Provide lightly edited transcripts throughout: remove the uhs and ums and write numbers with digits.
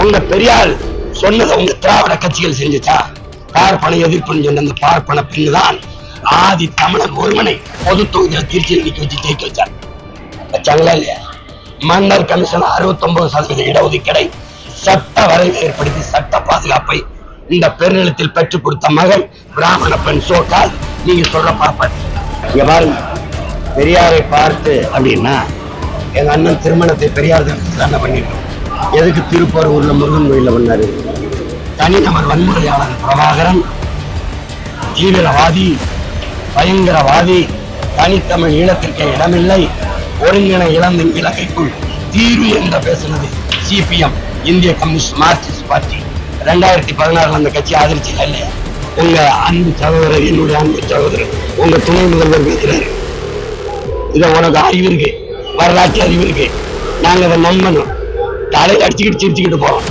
உங்க பெரியார் சொன்னதை உங்க திராவிட கட்சிகள் செஞ்சுச்சா? பார்ப்பன எதிர்ப்புன்னு சொன்ன அந்த பார்ப்பன பெண்ணுதான் ஆதி தமிழன் ஒருவனை பொது தொகுதியில திருச்சியில் நிக்க வச்சு ஜெயிக்க வச்சார். வச்சாங்களா இல்லையா? மன்னர் கமிஷன் 69% இடஒதுக்கீடை சட்ட வரைவை ஏற்படுத்தி சட்ட பாதுகாப்பை இந்த பெருநிலத்தில் பெற்றுக் கொடுத்த மகள் பிராமண பெண் சோக்கால் நீங்க சொல்ற பார்ப்பாரு. இங்க பாருங்க, பெரியாரை பார்த்து அப்படின்னா எங்க அண்ணன் திருமணத்தை பெரியார் தானே பண்ணிருக்கோம். எதுக்கு திருப்பரூர்ல முருகன் கோயில பண்ணாரு? தனிநபர் வன்முறையாளர் பிரபாகரன் தீவிரவாதி, பயங்கரவாதி, தனித்தமிழ் ஈழத்திற்கு இடமில்லை, ஒருங்கிணை இழந்த இலக்கைக்குள் தீர்வு என்று பேசினது சிபிஎம், இந்திய கம்யூனிஸ்ட் மார்க்சிஸ்ட் பார்ட்டி. 2016 அந்த கட்சி ஆதரிச்சல இல்லையா? உங்க அன்பு சகோதரர், என்னுடைய அன்பு சகோதரர், உங்க துணை முதல்வர் பேசுறாரு. இத உனக்கு அறிவு இருக்கு, வரலாற்று அறிவு இருக்கு. நாங்க அதை நம்பணும். தலையை அடிச்சுக்கிட்டு சிரிச்சுக்கிட்டு போறோம்.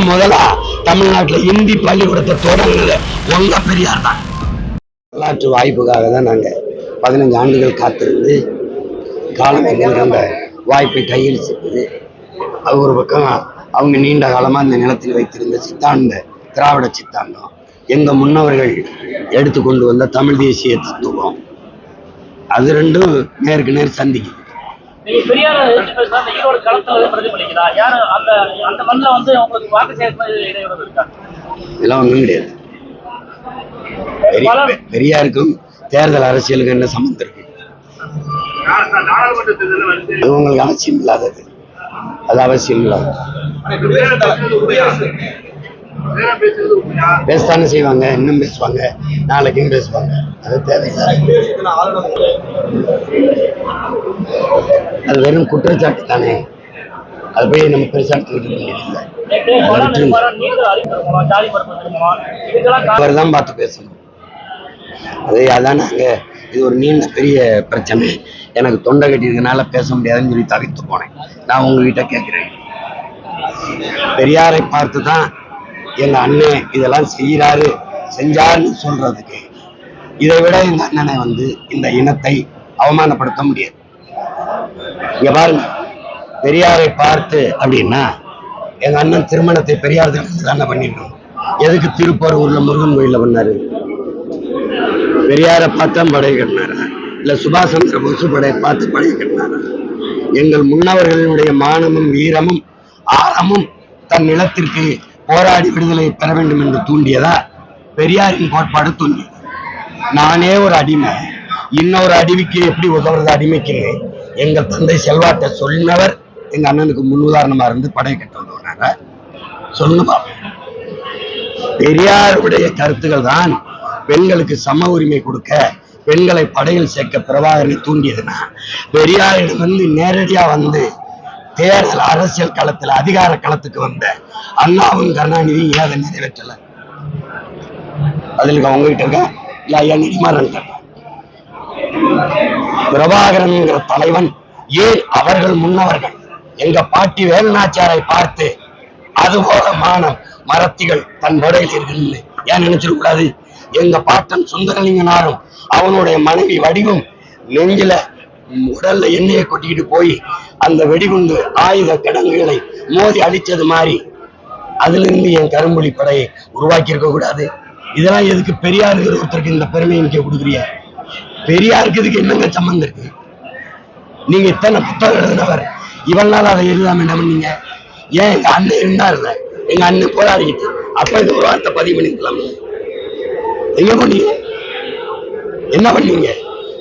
முதலா தமிழ்நாட்டுல இந்தி பள்ளிக்கூடத்தை தொடங்குறது உங்க பெரியார் தான். வரலாற்று வாய்ப்புக்காக தான் நாங்க 15 ஆண்டுகள் காத்திருந்து காலம் எங்களுக்கு அந்த வாய்ப்பை கையில் சேர்த்தது. அது ஒரு பக்கம் அவங்க நீண்ட காலமா இந்த நிலத்தில் வைத்திருந்த சித்தாந்த திராவிட சித்தாந்தம், எங்க முன்னவர்கள் எடுத்துக்கொண்டு வந்த தமிழ் தேசிய தத்துவம், அது ரெண்டும் நேருக்கு நேர் சந்திக்குது. இதெல்லாம் ஒண்ணும் கிடையாது. பெரியாருக்கும் தேர்தல் அரசியலுக்கு என்ன சம்பந்தம் இருக்கு? அது உங்களுக்கு அவசியம் இல்லாதது. அது அவசியம் இல்லாத பேசத்தானே செய்வாங்க, இன்னும் பேசுவாங்க, நாளைக்கும் பேசுவாங்க. அது தேவையில்லை. அது வெறும் குற்றச்சாட்டு தானே. அது போய் நம்ம பெருசாட்டு அவர் தான் பார்த்து பேசணும். அதான் நாங்க இது ஒரு நீண்ட பெரிய பிரச்சனை, எனக்கு தொண்டை கட்டியிருக்கனால பேச முடியாதுன்னு சொல்லி தவிர்த்து போனேன். நான் உங்ககிட்ட கேட்கிறேன், பெரியாரை பார்த்து தான் எங்க அண்ணன் இதெல்லாம் செய்யறாரு செஞ்சாருன்னு சொல்றதுக்கு இதை விட எங்க அண்ணனை இந்த இனத்தை அவமானப்படுத்த முடியாது. இங்க பாருங்க, பெரியாரை பார்த்து அப்படின்னா எங்க அண்ணன் திருமணத்தை பெரியார் தானே பண்ணிருக்கோம். எதுக்கு திருப்பரூர்ல முருகன் கோயில பண்ணாரு? பெரியாரை பார்த்தா படை கட்டினாரா? இல்ல சுபாஷ் சந்திர போஸ் படையை பார்த்து படை கட்டினாரா? எங்கள் முன்னவர்களுடைய மானமும் வீரமும் ஆரமும் தன் நிலத்திற்கு போராடி விடுதலை பெற வேண்டும் என்று தூண்டியதா பெரியாரின் கோட்பாடு தூண்டியது. நானே ஒரு அடிமை, இன்னொரு அடிமைக்கு எப்படி உதவுறது அடிமைக்கு எங்கள் தந்தை செல்வாட்டை சொன்னவர் எங்க அண்ணனுக்கு முன்னுதாரணமா இருந்து படை கட்ட உதவுனாங்க. சொல்லுமா, பெரியாருடைய கருத்துக்கள் தான் பெண்களுக்கு சம உரிமை கொடுக்க, பெண்களை படையில் சேர்க்க பிரபாகரனை தூண்டியதுன்னா, பெரியாரிடம் நேரடியா தேர்தல் அரசியல் களத்துல அதிகார களத்துக்கு வந்த அண்ணாவும் கருணாநிதி ஏன் அதை நிறைவேற்றல? அதுக்கு அவங்ககிட்ட இருக்க இல்ல ஐயா நெடுமாறன் பிரபாகரன் தலைவன் ஏன் அவர்கள் முன்னவர்கள் எங்க பாட்டி வேலுநாச்சியாரை பார்த்து அதுபோல மானம் மரத்திகள் தன் படையில் இருக்குன்னு ஏன் நினைச்சிடக்கூடாது? எங்க பாட்டன் சுந்தரலிங்கனாரும் அவனுடைய மனைவி வடிவும் நெஞ்சில உடல்ல எண்ணெயை கொட்டிக்கிட்டு போய் அந்த வெடிகுண்டு ஆயுத கிடங்குகளை மோதி அழிச்சது மாதிரி அதுல இருந்து என் கரும்புலி படையை உருவாக்கி இருக்க கூடாது? இதெல்லாம் எதுக்கு பெரியாருக்கு ஒருத்தருக்கு இந்த பெருமையை நீங்க கொடுக்குறீங்க? பெரியாருக்கு இதுக்கு என்னங்க சம்பந்தம் இருக்கு? நீங்க இத்தனை புத்தகம் எழுதினவர், இவன் நாள் அதை எழுதாம என்ன பண்ணீங்க? ஏன் எங்க அண்ணன் இருந்தாருல, எங்க அண்ணன் போராடிக்கிட்டு அப்ப இது ஒரு வார்த்தை பதிவு பண்ணிக்கலாம். எங்க பண்ணீங்க? என்ன பண்ணீங்க?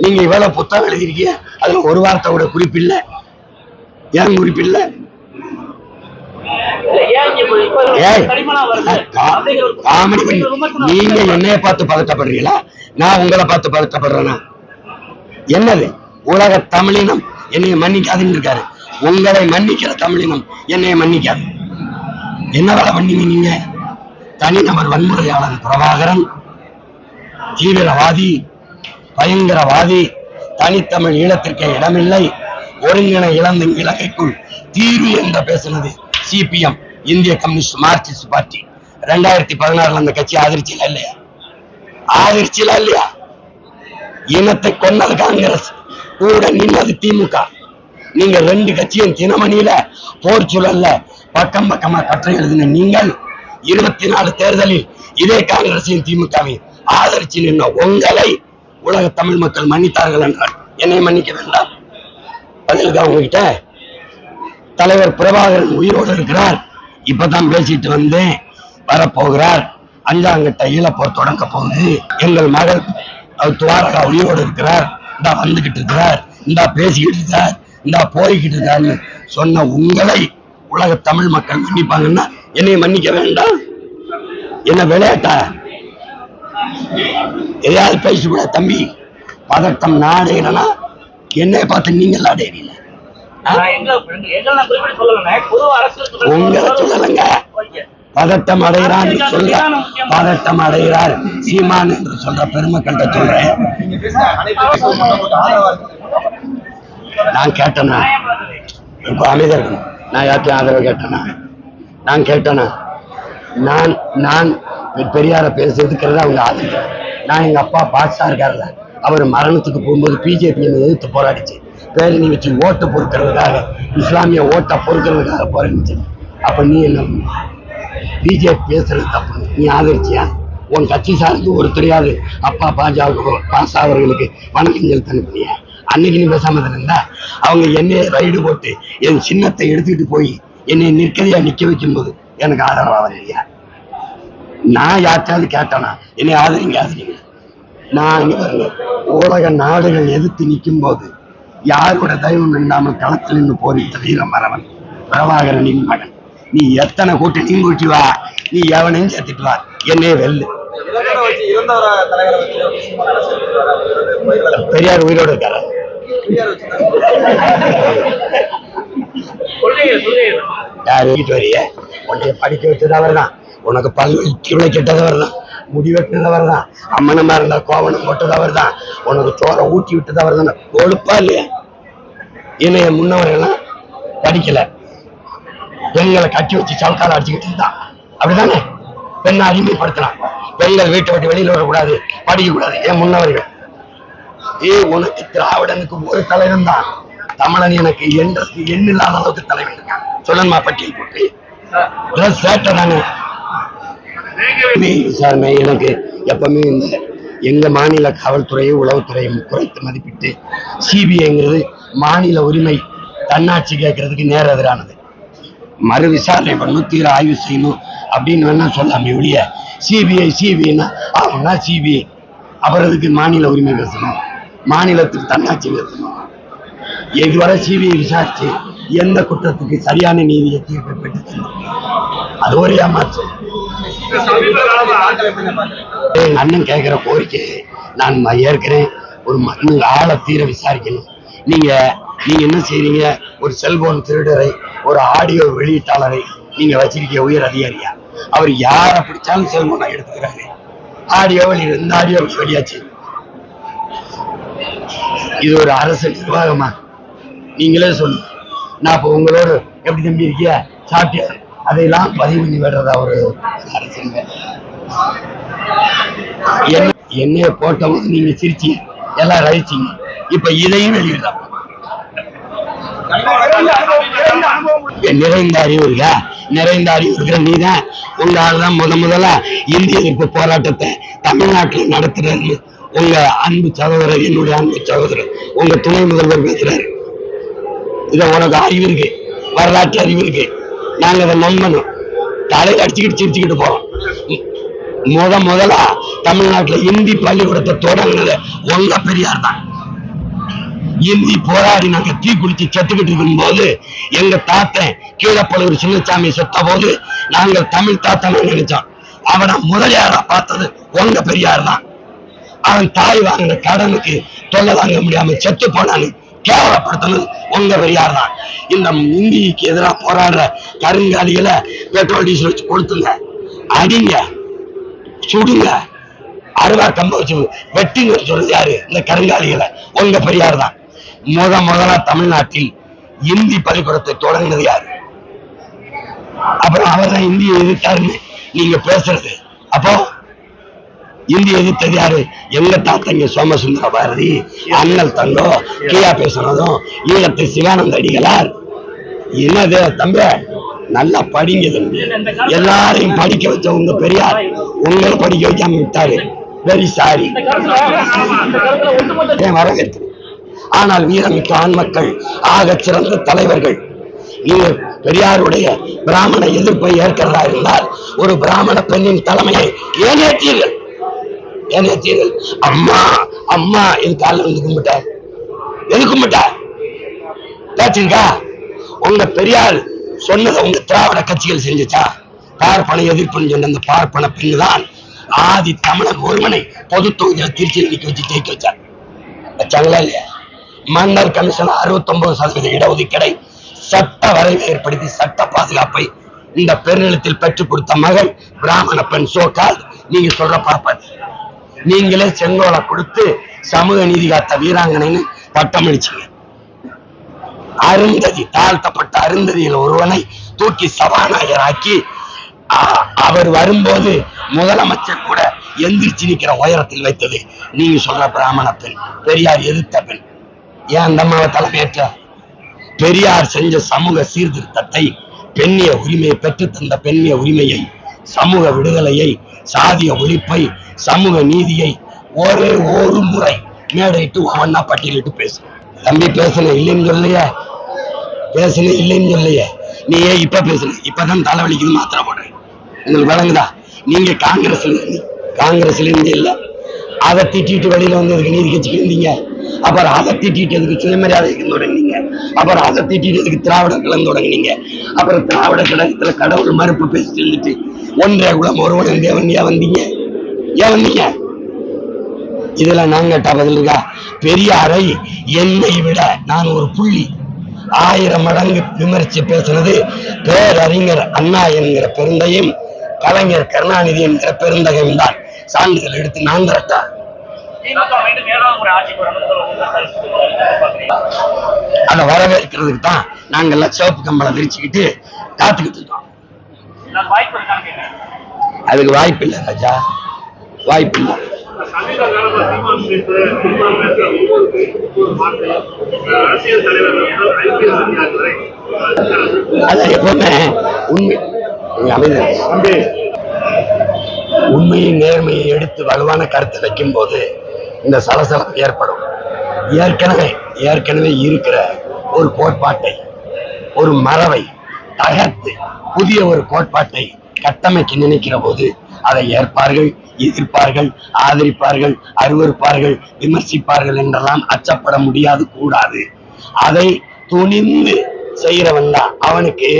நீங்க இவ்வளவு புத்தகம் எழுதிருக்கீங்க, அதுல ஒரு வார்த்தையோட குறிப்பில்ல. ஏன் குறிப்பில்ல? நீங்க என்னைய பார்த்து பதட்டப்படுறீங்களா? நான் உங்களை பார்த்து பதட்டப்படுறேனா? என்னது உலக தமிழினம் என்னைய மன்னிக்காதுன்னு இருக்காரு. உங்களை மன்னிக்கிற தமிழினம் என்னைய மன்னிக்காது. என்ன வேலை பண்ணீங்க நீங்க? தனிநபர் வன்முறையாளர் பிரபாகரன் தீவிரவாதி, பயங்கரவாதி, தனித்தமிழ் ஈழத்திற்கு இடமில்லை, ஒருங்கிணை இழந்த இலக்கைக்குள் தீர்வு என்று பேசினது சிபிஎம், இந்திய கம்யூனிஸ்ட் மார்க்சிஸ்ட் பார்ட்டி. 2016 அந்த கட்சி ஆதரிச்சல இல்லையா? ஆதரிச்சல இல்லையா? இனத்தை கொன்னது காங்கிரஸ், கூட நின்னது திமுக. நீங்க ரெண்டு கட்சியும் தினமணியில போர் சூழல்ல பக்கம் பக்கமா கட்டுரை எழுதின நீங்கள் 24 தேர்தலில் இதே காங்கிரசின் திமுகவை ஆதரிச்சு நின்ற உங்களை உலக தமிழ் மக்கள் மன்னித்தார்கள் என்றால் என்னை மன்னிக்க வேண்டாம். பதிலுக்கு உங்ககிட்ட தலைவர் பிரபாகரன் உயிரோடு இருக்கிறார். இப்பதான் பேசிட்டு வந்தேன், வரப்போகிறார். 5ஆம் கட்ட ஈழப்போர் தொடங்க போகுது. எங்கள் மகள் துவாரகா உயிரோடு இருக்கிறார், இந்தா வந்துகிட்டு இருக்கிறார், இந்தா பேசிக்கிட்டு இருக்கார், இந்தா போய்கிட்டு இருக்காருன்னு சொன்ன உங்களை உலக தமிழ் மக்கள் மன்னிப்பாங்கன்னா என்னை மன்னிக்க வேண்டாம். என்ன விளையாட்டா? எதையாவது பேசக்கூட தம்பி. பதட்டம் நாடேனா என்னை பார்த்து நீங்கள் ஆடேறீங்க. உங்களை சொல்லலங்க. பதட்டம் அடைகிறான் சொல்ற, பதட்டம் அடைகிறார் சீமான் என்று சொல்ற பெருமக்கள்கிட்ட சொல்றேன். நான் கேட்டேனா? அமைதியா இருக்கணும். நான் யார்த்தையும் ஆதரவு கேட்டேனா? நான் கேட்டேனா? நான் பெரியார பேசுறதுக்கிறத அவங்க ஆதரிக்கிறேன். நான் எங்க அப்பா பாட்சா இருக்காருல்ல, அவர் மரணத்துக்கு போகும்போது பிஜேபி எதிர்த்து போராடிச்சு. பேரணி வச்சு ஓட்டு பொறுக்கிறதுக்காக, இஸ்லாமிய ஓட்டை பொறுக்கிறதுக்காக போராடிச்சு. அப்ப நீ என்ன பிஜேபி பேசுறது தப்பு, நீ ஆதரிச்சியா? உன் கட்சி சார்ந்து ஒருத்தரையாவது அப்பா பாசா அவர்களுக்கு வணக்கம் செலுத்தியா? அன்னைக்கு நீ பேசாம இருந்தா அவங்க என்னைய ரைடு போட்டு என் சின்னத்தை எடுத்துக்கிட்டு போய் என்னை நிற்கதையா நிக்க வைக்கும் போது எனக்கு ஆதரவாக இல்லையா? நான் யார்ட்டாவது கேட்டேனா என்னை ஆதரிங்க? நான் இங்க பாருங்க, உலக நாடுகள் எதிர்த்து நிற்கும் போது யாரோட தயவு இல்லாமல் களத்தில் நின்று போரிட்ட வீரமரவன் பிரபாகரனின் மகன். நீ எத்தனை கூட்டணியும் கூட்டி வா, நீ எவனையும் சேர்த்துட்டு வா, என்னையே வெல்லு. பெரியார் உயிரோடு இருக்காரு. யாரு வீட்டு வரிய உன்னைய படிக்க வச்சதவர் தான், உனக்கு பல்லு கிளை கெட்டதவர் தான், முடி வெட்டினதவர் தான், அம்மனமா இருந்தா கோவணம் போட்டதவர் தான், உனக்கு சோறை ஊட்டி விட்டதவர் தானே. கொழுப்பா இல்லையா? என்னைய முன்னவர்கள்லாம் படிக்கல, பெண்களை கட்டி வச்சு சவுக்கால அடிச்சுக்கிட்டு இருந்தான். அப்படிதானே? பெண்ணை அடிமைப்படுத்தலாம், பெண்கள் வீட்டை விட்டு வெளியில வரக்கூடாது, படிக்க கூடாது. ஏன் முன்னவர்கள்? உனக்கு திராவிடனுக்கு ஒரு தலைவன் தான், தமிழன் எனக்கு என்றதுக்கு எண்ணில்லாத அளவுக்கு தலைவன் இருக்கான். சொல்லணுமா பட்டியல் போட்டு? சேட்டை தானே விசாரணை. எனக்கு எப்பவுமே இந்த எங்க மாநில காவல்துறையும் உளவுத்துறையும் குறைத்து மதிப்பிட்டு சிபிஐங்கிறது மாநில உரிமை தன்னாட்சி கேட்கறதுக்கு நேர எதிரானது. மறு விசாரணை பண்ணணும், தீர ஆய்வு செய்யணும் அப்படின்னு வேணா சொல்லாம ஒழிய சிபிஐன்னா ஆகும்னா சிபிஐ அவரதுக்கு மாநில உரிமை பேசணும், மாநிலத்துக்கு தன்னாட்சி பேசணும். இதுவரை சிபிஐ விசாரிச்சு எந்த குற்றத்துக்கு சரியான நீதியை தீர்ப்பை பெற்று தந்தோம். அது ஒரு ஏமாற்று. எங்க அண்ணன் கேட்கிற கோரிக்கை நான் ஏற்கிறேன். ஒரு ஆளை தீர விசாரிக்கணும். நீங்க என்ன செய்றீங்க? ஒரு செல்போன் திருடரை, ஒரு ஆடியோ வெளியீட்டாளரை நீங்க வச்சிருக்க உயர் அதிகாரியா? அவர் யாரை பிடிச்சாலும் செல்போனை எடுத்துக்கிறாரு. ஆடியோ வெளியிட, இந்த ஆடியோ வெளியாச்சு. இது ஒரு அரசு நிர்வாகமா? நீங்களே சொல்லுங்க. நான் இப்ப உங்களோட எப்படி தம்பி இருக்கிய சாப்பிட்டியா, அதையெல்லாம் பதிவு பண்ணி விடுறதா ஒரு அரசு? என்னைய போட்டவங்க நீங்க சிரிச்சீங்க, எல்லாம் ரசிச்சீங்க. இப்ப இதையும் வெளியிடலாம். நிறைந்த அறிவு இருக்கா? நிறைந்த அறிவு இருக்கிற நீதான் உங்க ஆள்தான் முதல்ல இந்திய எதிர்ப்பு போராட்டத்தை தமிழ்நாட்டில் நடத்துறாரு. உங்க அன்பு சகோதரர், என்னுடைய அன்பு சகோதரர், உங்க துணை முதல்வர் பேசுறாரு. இத உனக்கு அறிவு இருக்கு, வரலாற்று அறிவு இருக்கு. நாங்க அதை நம்பணும். தலையை அடிச்சுக்கிட்டு சிரிச்சுக்கிட்டு போறோம். முதலா தமிழ்நாட்டுல இந்தி பள்ளிக்கூடத்தை தொடங்கினது உங்க பெரியார் தான். இந்தி போராடி நாங்க தீ குளிச்சு செத்துக்கிட்டு இருக்கும் போது எங்க தாத்தன் கீழப்பழுவூர் சின்னசாமி செத்த போது நாங்கள் தமிழ் தாத்தனை நினைச்சோம். அவனை முதலியாரா பார்த்தது உங்க பெரியார் தான். அவன் தாய் வாங்கின கடனுக்கு தொல்லை வாங்க முடியாம செத்து போனான்னு கேவலப்படுத்தினது உங்க பெரியார் தான். இந்த இந்திக்கு எதிராக போராடுற கருங்காலிகளை பெட்ரோல் டீசல் வச்சு கொடுத்துங்க, அடிங்க, சுடுங்க, அருவா கம்ப வச்சு வெட்டுங்க சொல்றது யாரு? இந்த கருங்காலிகளை உங்க பெரியார் தான். முதலா தமிழ்நாட்டில் இந்தி பள்ளிக்கூடத்தை தொடங்கினது யாரு? அப்புறம் அவர் தான் இந்தியை எதிர்த்தாருன்னு நீங்க பேசுறது. அப்போ இந்திய எதிர்த்தது யாரு? எங்க தாத்தங்க சோமசுந்தர பாரதி, அண்ணல் தங்கோ, கியா பேசுனதும் ஈழத்து சிவானந்த அடிகளார். என்னது தம்பி? நல்லா படிங்க தம்பி. எல்லாரையும் படிக்க வச்ச உங்க பெரியார் உங்களை படிக்க வைக்காம விட்டாரு. Very sorry. வரவேற்கிறேன். ஆனால் வீரமிக்க ஆண் மக்கள், ஆக சிறந்த தலைவர்கள், நீங்கள் பெரியாருடைய பிராமண எதிர்ப்பை ஏற்கிறதா இருந்தால் ஒரு பிராமண பெண்ணின் தலைமையை ஏனேற்றீர்கள். அம்மா அம்மா என் காலில் வந்து கும்பிட்ட எது கும்பிட்ட பேச்சுக்கா? உங்க பெரியார் சொன்னதை உங்க திராவிட கட்சிகள் செஞ்சுச்சா? பார்ப்பனை எதிர்ப்புன்னு சொன்ன அந்த பார்ப்பன பெண்ணு தான் ஆதி தமிழன் ஒருவனை பொது தொகுதியில திருச்சியில் நிக்க வச்சு ஜெயிக்க வச்சார். வச்சாங்களா இல்லையா? மன்னர் கமிஷன் 69% இடஒதுக்கீடை சட்ட வரைவை ஏற்படுத்தி சட்ட பாதுகாப்பை இந்த பெருநிலத்தில் பெற்றுக் கொடுத்த மகள் பிராமண பெண் சோகால். நீங்க சொல்ற பாப்பாது. நீங்களே செங்கோலை கொடுத்து சமூக நீதி காத்த வீராங்கனைன்னு பட்டம் அடிச்சீங்க. அருந்ததி, தாழ்த்தப்பட்ட அருந்ததியில் ஒருவனை தூக்கி சபாநாயகராக்கி அவர் வரும்போது முதலமைச்சர் கூட எந்திரிச்சு நிக்கிற உயரத்தில் வைத்தது நீங்க சொல்ற பிராமண பெண், பெரியார் எதிர்த்த பெண். ஏன் அந்த அம்மாவை தலைமையேற்ற? பெரியார் செஞ்ச சமூக சீர்திருத்தத்தை, பெண்ணிய உரிமையை பெற்று தந்த பெண்ணிய உரிமையை, சமூக விடுதலையை, சாதிய ஒழிப்பை, சமூக நீதியை ஒரே ஒரு முறை மேடையிட்டு ஒவ்வொன்னா பட்டியலிட்டு பேசு. தம்பி பேசல இல்லைன்னு சொல்லைய, பேசல இல்லைன்னு சொல்லைய, நீ ஏன் இப்ப பேசல? இப்பதான் தலைவலிக்குது மாத்திரை போடுறேன். உங்களுக்கு வழங்குதா? நீங்க காங்கிரஸ்ல இருந்து இல்ல, அதை திட்டிட்டு வெளியில வந்து அதுக்கு நீதி கட்சிக்கு இருந்தீங்க. அப்புறம் அதை திட்டிட்டு அதுக்கு சுயமரியாதைக்கு தொடங்கினீங்க. அப்புறம் அதை திட்டிட்டு அதுக்கு திராவிட கலந்து தொடங்கினீங்க. அப்புறம் திராவிட கழகத்துல கடவுள் மறுப்பு பேசிட்டு இருந்துட்டு ஒன்றே குலம் ஒருவன் தேவன்யா வந்தீங்க. ஏன் வந்தீங்க? இதுல நான் கேட்டா பதில் இருக்கா? பெரியாரை என்னை விட நான் ஒரு புள்ளி 1000 மடங்கு விமர்சிச்சு பேசுனது பேரறிஞர் அண்ணா என்கிற பெருந்தையும் கலைஞர் கருணாநிதி என்கிற பெருந்தகையும் தான். சான்றிதழ் எடுத்து நான் தரட்டா? அதை வரவேற்கிறதுக்கு தான் நாங்கெல்லாம் சிவப்பு கம்பளம் விரிச்சுக்கிட்டு காத்துக்கிட்டு இருக்கோம். அதுக்கு வாய்ப்பு இல்லை ராஜா, வாய்ப்பு இல்லை. அதான் எப்பவுமே உண்மையை நேர்மையை எடுத்து வலுவான கருத்தை வைக்கும் போது இந்த சலசலப்பு ஏற்படும். ஏற்கனவே இருக்கிற ஒரு கோட்பாட்டை, ஒரு மரபை தகர்த்து புதிய ஒரு கோட்பாட்டை கட்டமைக்க நினைக்கிற போது அதை ஏற்பார்கள், எதிர்ப்பார்கள், ஆதரிப்பார்கள், அருவருப்பார்கள், விமர்சிப்பார்கள் என்றெல்லாம் அச்சப்பட முடியாது, கூடாது. அதை துணிந்து செய்யறவன் தான் அவனுக்கு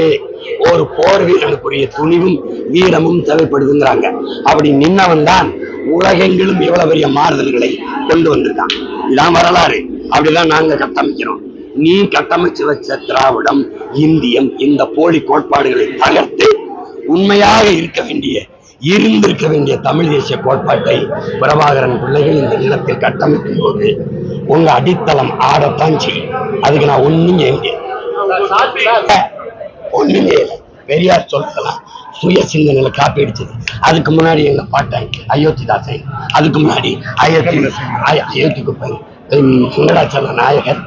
ஒரு போர் வீரனுக்குரிய துணிவும் வீரமும் தேவைப்படுதுங்கிறாங்க. அப்படி நின்னவன் தான் உலகெங்கிலும் எவ்வளவு பெரிய மாறுதல்களை கொண்டு வந்திருக்கான். இதான் வரலாறு. அப்படிதான் நாங்க கட்டமைக்கிறோம். நீ கட்டமைச்சு வச்ச திராவிடம், இந்தியம், இந்த போலி கோட்பாடுகளை தகர்த்து உண்மையாக இருந்திருக்க வேண்டிய தமிழ் தேசிய கோட்பாட்டை பிரபாகரன் பிள்ளைகள் இந்த நிலத்தில் கட்டமைக்கும் போது உங்க அடித்தளம் ஆடத்தான் செய்யும். அதுக்கு நான் ஒண்ணும் பெரியார் சொல்லலாம் சுய சிந்தனையில காப்பி அடிச்சது. அதுக்கு முன்னாடி எங்க பாட்டன் அயோத்திதாசன், அதுக்கு முன்னாடி அயோத்தி குப்பன், சுந்தராச்சல நாயகர்,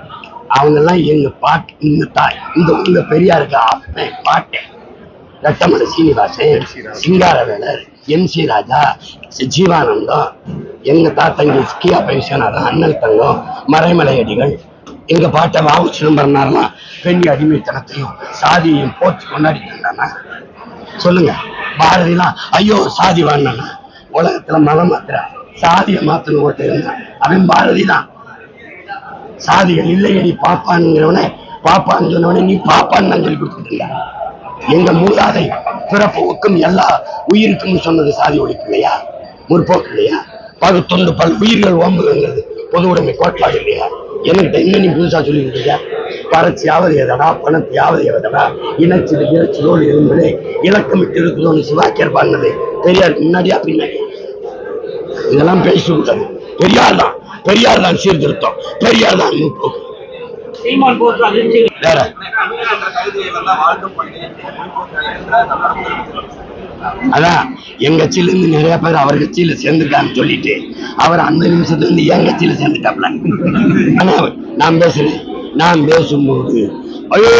அவங்க எல்லாம் எங்க பாட்டு இந்த பெரியாருக்கு பாட்டேன். ரட்டமணி சீனிவாசன், சிங்காரவேலர், MC ராஜா, ஜீவானந்தம், எங்க தாத்தங்க கியா விஸ்வநாதன், அண்ணல் தங்கம், மறைமலையடிகள், எங்க பாட்ட வாவு சிதம்பரனாரெல்லாம் பெண் அடிமைத்தனத்தையும் சாதியையும் போட்டு கொண்டாடிட்டு இருந்தானா? சொல்லுங்க. பாரதிலாம் ஐயோ சாதி வாங்கினா உலகத்துல மதம் மாத்திர சாதியை மாத்தணும் ஓட்டு இருந்தான். அவன் பாரதி தான். சாதிகள் இல்லையடி பாப்பான்ங்கிறவனே, பாப்பான்னு சொன்னவனே நீ பாப்பான்னு நான் சொல்லி கொடுத்துட்டு இருந்த. எங்க மூதாதை பிறப்புக்கும் எல்லா உயிருக்கும் சொன்னது சாதி ஒழிப்பு இல்லையா? முற்போக்கு இல்லையா? பகுத்தொண்டு பல் உயிர்கள் ஓம்புங்கிறது பொது உடைமை கோட்பாடு இல்லையா? என்கிட்ட இன்னும் நீ புதுசா சொல்லிட்டு இருக்க. பறச்சியாவது எதடா, பணத்தையாவது எதடா, இனச்சிலோடு இருந்தது இலக்கமிட்டு இருக்குதோன்னு சிவாக்கியர் பாடினது பெரியாருக்கு முன்னாடியா பின்னாடி? இதெல்லாம் பேசக்கூடாது. பெரியார் தான் சீர்திருத்தம், பெரியார் தான் முற்போக்கு. வேற அதான் என் கட்சியில இருந்து நிறைய பேர் அவர் கட்சியில சேர்ந்துட்டான்னு சொல்லிட்டு அவர் அந்த நிமிஷத்துல இருந்து என் கட்சியில சேர்ந்துட்டாப்ல. ஆனா நான் பேசும்போது ஐயோ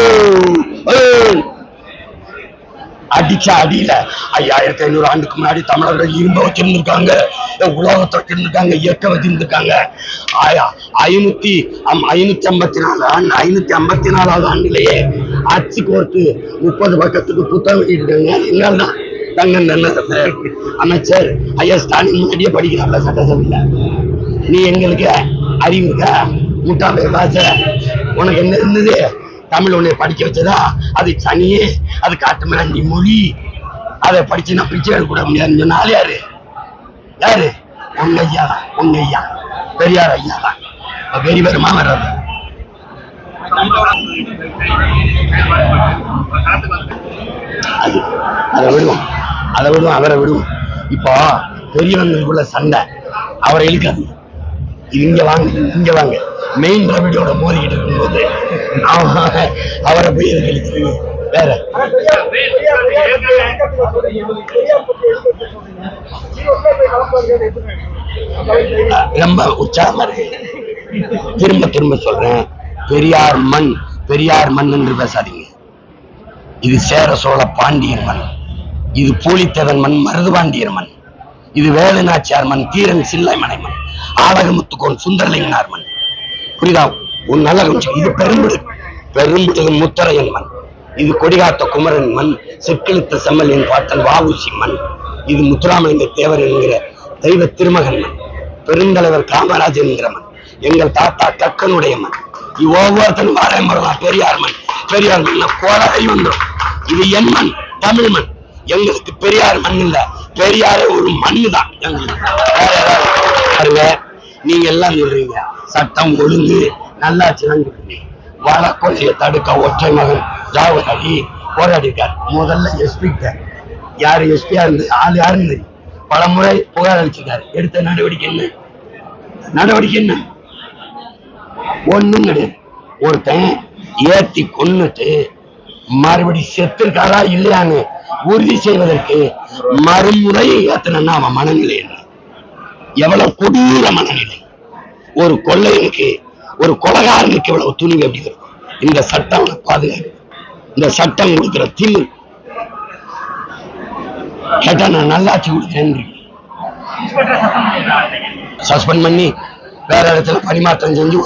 அடிச்ச அடியில 5500 ஆண்டுக்கு முன்னாடி தமிழர்கள் இரும்ப வச்சிருந்திருக்காங்க, உலோகத்தை வச்சிருந்திருக்காங்க, இயக்க வச்சிருந்திருக்காங்க. 554வது ஆண்டிலேயே அச்சு கோர்த்து 30 பக்கத்துக்கு புத்தகம் வெளியிட்டிருக்காங்க. எங்கள்தான் தங்க அமைச்சர் ஐயா ஸ்டாலின் முன்னாடியே படிக்கிறாங்க சட்டசபையில. நீ எங்களுக்கு அறிவு இருக்கா? முட்டாள பாச உனக்கு என்ன இருந்தது? தமிழ் உன்னை படிக்க வச்சதா? அது சனியே, அது காட்டுமிராண்டி மொழி. அதை படிச்சு நான் பிச்சை எடுக்க முடியாதுன்னு சொன்னாலும் யாரு யாரு? உங்க ஐயா தான், உங்க ஐயா பெரியார் ஐயா தான். பெரிய பெருமா வர்றது அதை விடுவோம், அவரை விடுவோம். இப்போ பெரியவங்களுக்குள்ள சண்டை அவரை இழுக்காது. இங்க வாங்க மெயின் ரவிடியோட மோதிக்கிட்டு இருக்கும்போது அவரை போய் எதுக்கு இழுக்கிறீங்க? வேற ரொம்ப உற்சாகமா இருக்கு. திரும்ப சொல்றேன், பெரியார் மண் என்று பேசாதீங்க. இது சேர சோழ பாண்டியன் மண், இது பூலித்தேவன் மண், மருதுபாண்டியர் மண், இது வேலுநாச்சியார் மண், தீரன் சில்லைமனை மண், ஆலகமுத்துக்கோன் சுந்தரலிங்கனார் மண். புரியுதா? உன் நல்ல இது பெரும்புடு முத்தரையன் மண், இது கொடிகாத்த குமரன் மண், செக்கிழுத்த செம்மலின் பாட்டன் வாவுசி மண், இது முத்துராமலிங்க தேவர் என்கிற தெய்வ திருமகன் மண், பெருந்தலைவர் காமராஜ் என்கிற மண், எங்கள் தாத்தா கக்கனுடைய மண். ஒவ்வொருத்தரும் வாழம்பரலாம் பெரியார் மண் கோலாகி வந்துடும். இது என் மண், தமிழ் மண். எங்களுக்கு பெரியார் மண் இல்ல, பெரியாரே ஒரு மண்ணு தான் எங்களுக்கு. நீங்க எல்லாம் சொல்றீங்க சட்டம் ஒழுங்கு நல்லாட்சி சொல்றீங்க. வழக்கொலையை தடுக்க ஒற்றை மகன் ராகுல் அலி போராடிருக்கார். முதல்ல எஸ்பி யாரு எஸ்பியா இருந்து ஆள் யாருன்னு பல முறை புகார் அளிச்சிருக்காரு. எடுத்த நடவடிக்கை என்ன? ஒண்ணும் கிடையாது. ஒருத்தன் ஏத்தி கொன்னுட்டு மறுபடி செத்துருக்காரா இல்லையான்னு உறுதி செய்வதற்கு மறுமுறை ஏத்தனா அவன் மனநிலை என்ன? எவ்வளவு கொடூர மனநிலை! ஒரு கொள்ளையனுக்கு, ஒரு கொலகாரனுக்கு எவ்வளவு துணிவு எப்படி இருக்கும்? இந்த சட்டம் பாதுகாப்பு, இந்த சட்டம் கொடுக்கிற திமிர். கேட்டா நான் நல்லாட்சி கொடுக்கிறேன், சஸ்பெண்ட் பண்ணி வேற இடத்துல பரிமாற்றம் செஞ்சு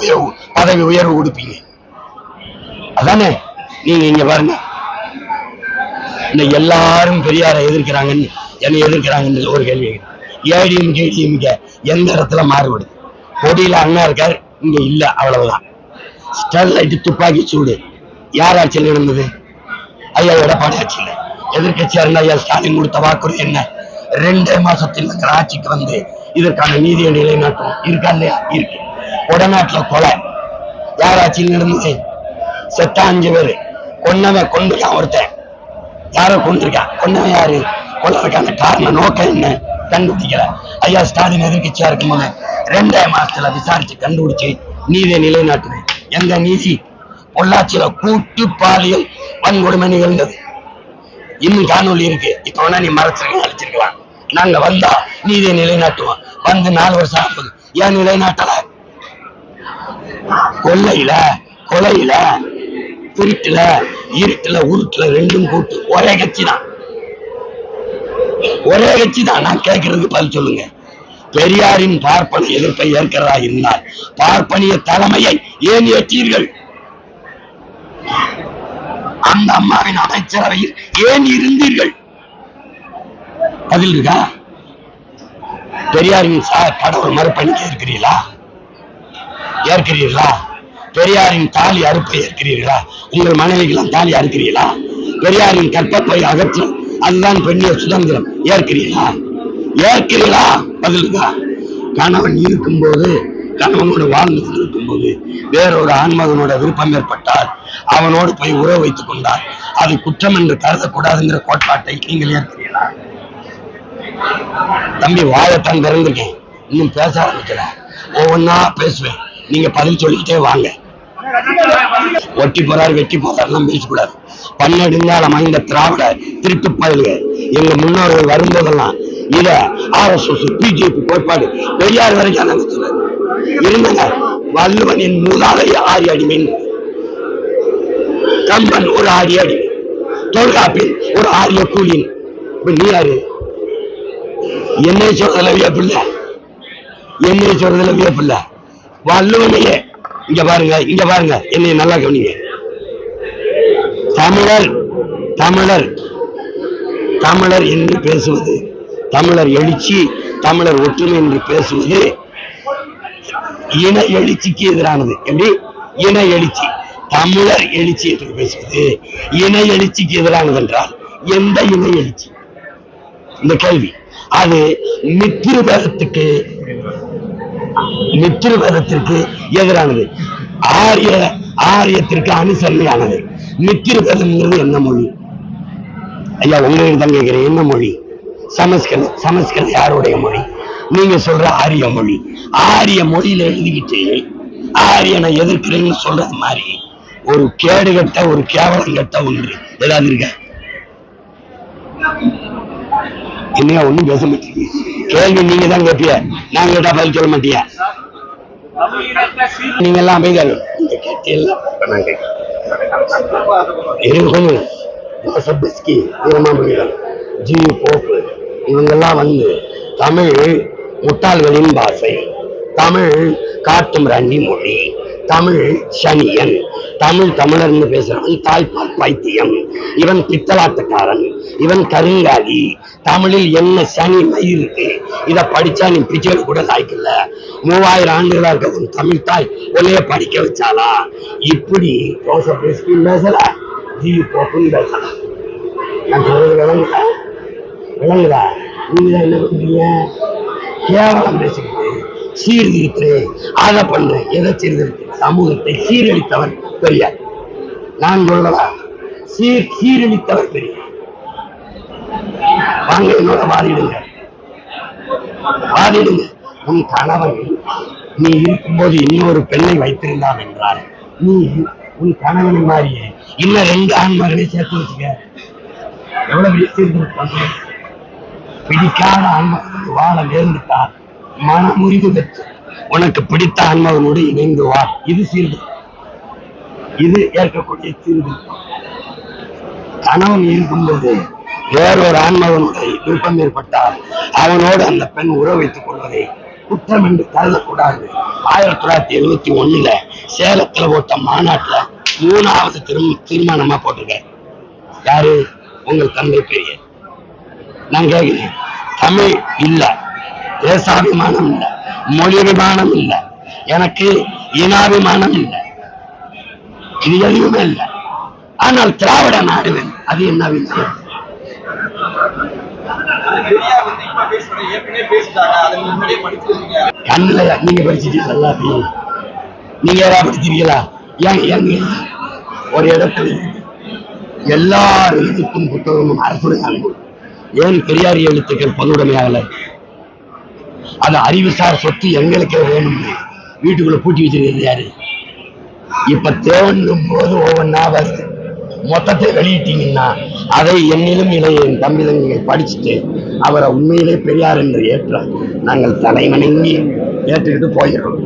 பதவி உயர்வு கொடுப்பீங்க. அதானே நீங்க இங்க பாருங்க, இந்த எல்லாரும் பெரியாரை எதிர்க்கிறாங்கன்னு என்னை எதிர்க்கிறாங்கன்னு ஒரு கேள்வி. ஏடிஎம்கே எந்த இடத்துல மாறுபடுது? கொடியில அண்ணா இருக்காரு, இங்க இல்ல, அவ்வளவுதான். ஸ்டெர்லைட் துப்பாக்கி சூடு யார் ஆட்சியில் நடந்தது? ஐயா எடப்பாடி ஆட்சியில். எதிர்கட்சியா இருந்த ஐயா ஸ்டாலின் கொடுத்த வாக்குறுதி என்ன? 2 மாசத்தில் இருக்கிற ஆட்சிக்கு வந்து இதற்கான நீதியை நிலைநாட்டும் இருக்கா இல்லையா? இருக்கு. உடநாட்டுல கொலை யார் ஆட்சியில் நடந்தது? செத்த 5 பேரு, கொன்னவன் கொண்டிருக்கான் ஒருத்தன். யார கொண்டிருக்கான்? கொன்னவன் யாரு? கொள்ளதுக்கான காரணம் நோக்கம் என்ன? கண்டுபிடிக்கல. ஐயா ஸ்டாலின் எதிர்கட்சியா இருக்கும் போது 2 மாசத்துல விசாரிச்சு கண்டுபிடிச்சு நீதியை நிலைநாட்டுது. எந்த நீதி? பொள்ளாச்சியில கூட்டு பாலியல் வன்கொடுமை நிகழ்ந்தது. இன்னும் காணொலி இருக்கு. இப்ப வேணா நீ மறைச்சிருக்க அழிச்சிருக்கலாம். நாங்க வந்தா நீதியை நிலைநாட்டுவோம். வந்து 4 வருஷம் ஆகுது. ஏன் நிலைநாட்டல? கொலையில திருட்டுல இருட்டுல உருட்டுல ரெண்டும் கூட்டு. ஒரே கட்சி தான். நான் கேட்கறதுக்கு பதில் சொல்லுங்க. பெரியாரின் பார்ப்பன எதிர்ப்பை ஏற்கிறதா இருந்தால் பார்ப்பனிய தலைமையை ஏன் ஏற்றீர்கள்? அந்த அம்மாவின் அமைச்சரவையில் ஏன் இருந்தீர்கள்? பதில் இருக்கா? பெரியாரின் கடவுள் மறுப்பணிக்கு ஏற்கிறீர்களா? பெரியாரின் தாலி அறுப்பை ஏற்கிறீர்களா? உங்கள் மனைவிக்கெல்லாம் தாலி அறுக்கிறீர்களா? பெரியாரின் கற்பப்பை அகற்றம், அதுதான் பெண்ணியர் சுதந்திரம், ஏற்கிறீர்களா? பதில் இருக்கா? கணவன் இருக்கும்போது, கணவனோடு வாழ்ந்து கொண்டிருக்கும் போது வேறொரு ஆண்மகனோட விருப்பம் ஏற்பட்டால் அவனோடு போய் உறவு வைத்துக் கொண்டால் அது குற்றம் என்று கருதக்கூடாதுங்கிற கோட்பாட்டை நீங்கள் ஏற்கிறீர்களா? தம்பி, வாழத்தான் திறந்திருக்கேன், இன்னும் பேச ஆரம்பிக்கல. ஒவ்வொன்னா பேசுவேன், நீங்க பதில் சொல்லிக்கிட்டே வாங்க. ஒட்டி போறாரு வெட்டி போறாருலாம் பேசக்கூடாது. பன்னெடுங்காலம் அமைந்த திராவிட திருட்டு பயல்க எங்க முன்னோர்கள் வரும்போதெல்லாம் இத RSS பிஜேபி கோட்பாடு பெரியார் வரைக்கும் இருந்தாங்க. வள்ளுவனின் மூதாதைய ஆடி அடிமை, கம்பன் ஒரு ஆடி அடிமை, தொல்காப்பியன் ஒரு ஆரிய கூலின். இப்ப நீ யாரு? என்னை சொல்றதுல வியப்பில்ல, என்னை சொல்றதுல வியப்பில்ல. வள்ளுவனையே இங்க பாருங்க, இங்க பாருங்க, என்னை நல்லா கவனிங்க. தமிழர் தமிழர் தமிழர் என்று பேசுவது, தமிழர் எழுச்சி, தமிழர் ஒற்றுமை என்று பேசுவது இன எழுச்சிக்கு எதிரானது. எப்படி? இன எழுச்சி. தமிழர் எழுச்சி என்று பேசுவது இன எழுச்சிக்கு எதிரானது என்றால் எந்த இன எழுச்சி? இந்த கேள்வி. அது மித்திருபேதத்துக்கு எதிரானது. ஆரியத்திற்கு அனுசரணையானது. மித்திருபேதம்ங்கிறது என்ன மொழி? ஐயா உங்களுக்கு தான் கேட்கிறேன், என்ன மொழி? சமஸ்கிருதம். சமஸ்கிருதம் யாருடைய மொழி? நீங்க சொல்ற ஆரிய மொழி. ஆரிய மொழியில எழுதிக்கிட்டு ஆரியனை எதிர்க்கிறேன்னு சொல்றது மாதிரி ஒரு கேடுகட்ட, ஒரு கேவலம் கட்ட ஒன்று ஏதாவது இருக்க? என்னையா ஒண்ணும் பேச மாட்டீங்க. கேள்வி நீங்க தான் கேட்பிய, நாங்க கேட்டா பதில் சொல்ல மாட்டியா? நீங்க எல்லாம் அமைதியாக ஜி போப்பு இவங்கெல்லாம் வந்து தமிழ் முட்டாள்களின் பாஷை, தமிழ் காட்டும் ரண்டி மொழி, தமிழ் சனியன், தமிழர்னு பேசுறவன் தாய்ப்பால் பைத்தியம், இவன் பித்தலாட்டக்காரன், இவன் கருங்காலி, தமிழில் என்ன சனி மயிர் இருக்கு, இத படிச்சா நீ பிச்சை கூட லாய்க்கல, 3000 ஆண்டுகளா இருக்க தமிழ் தாய் உன்னைய படிக்க வச்சாலா? இப்படி பேசல, ஜி போப்புன்னு பேசல. நான் சொல்றது விளங்குதா? விளங்குதா? நீங்க என்ன பண்றீங்க? கேவலம் பேசிக்கிட்டு சீர்திருத்து, அதை பண்றேன். எதை சீர்திருத்து? சமூகத்தை சீரழித்தவர் பெரியார். நான் சொல்லவா? சீரழித்தவர் பெரியார். வாங்க என்னோட வாதிடுங்க. உன் கணவன் நீ இருக்கும்போது இன்னொரு பெண்ணை வைத்திருந்தான் என்றால் நீ உன் கணவன் மாதிரியே இன்னும் 2 ஆண்மகனை சேர்த்து வச்சுக்க. எவ்வளவு பெரிய சீர்திருத்தம்! பிடிக்காத ஆண்மகனுக்கு வாழ நேர்ந்துட்டால் மனமுறிவு பெற்று உனக்கு பிடித்த ஆண்மகனோடு இணைந்து வா. இது சீர்திருத்தம். இது ஏற்கக்கூடிய சீர்திருத்தம். கணவன் இருக்கும்போது வேறொரு ஆண்மகனுடைய விருப்பம் ஏற்பட்டால் அவனோடு அந்த பெண் உறவு வைத்துக் கொள்வதை குற்றம் என்று கருதக்கூடாது. 1971 சேலத்துல போட்ட மாநாட்டுல 3வது தீர்மானமா போட்டிருக்க. யாரு? உங்கள் தந்தை பெரியார். நான் கேட்கிறேன், தமிழ் இல்ல, தேசாபிமானம் இல்ல, மொழிபிமானம் இல்ல, எனக்கு இனாபிமானம் இல்ல, இது எதுவுமே இல்ல. ஆனால் திராவிட நாடுவேன், அது என்ன விஷயம்? கண்ணுல நீங்க படிச்சிட்டீங்க, எல்லாத்தையும் நீங்க யாராவது படிச்சிருக்கீங்களா? ஏன் ஒரு இடத்துல எல்லார் எழுத்துக்கும் புத்தகமும் அரசுடைய அன்பு. ஏன் பெரியார் எழுத்துக்கள் பொதுவுடைமையாகல? அது அறிவுசார் சொத்து எங்களுக்கே வேணும். வீட்டுக்குள்ள பூட்டி வச்சிருக்கிறது யாரு? இப்ப தேவனும் போது ஒவ்வொன்றா வருது. மொத்தத்தை வெளியிட்டீங்கன்னா அதை என்னிலும் இளைய என் தம்பி தங்கிகள் படிச்சுட்டு அவரை உண்மையிலே பெரியார் என்று ஏற்ற நாங்கள் தலைவணங்கி ஏற்றுக்கிட்டு போயிடுறோம்.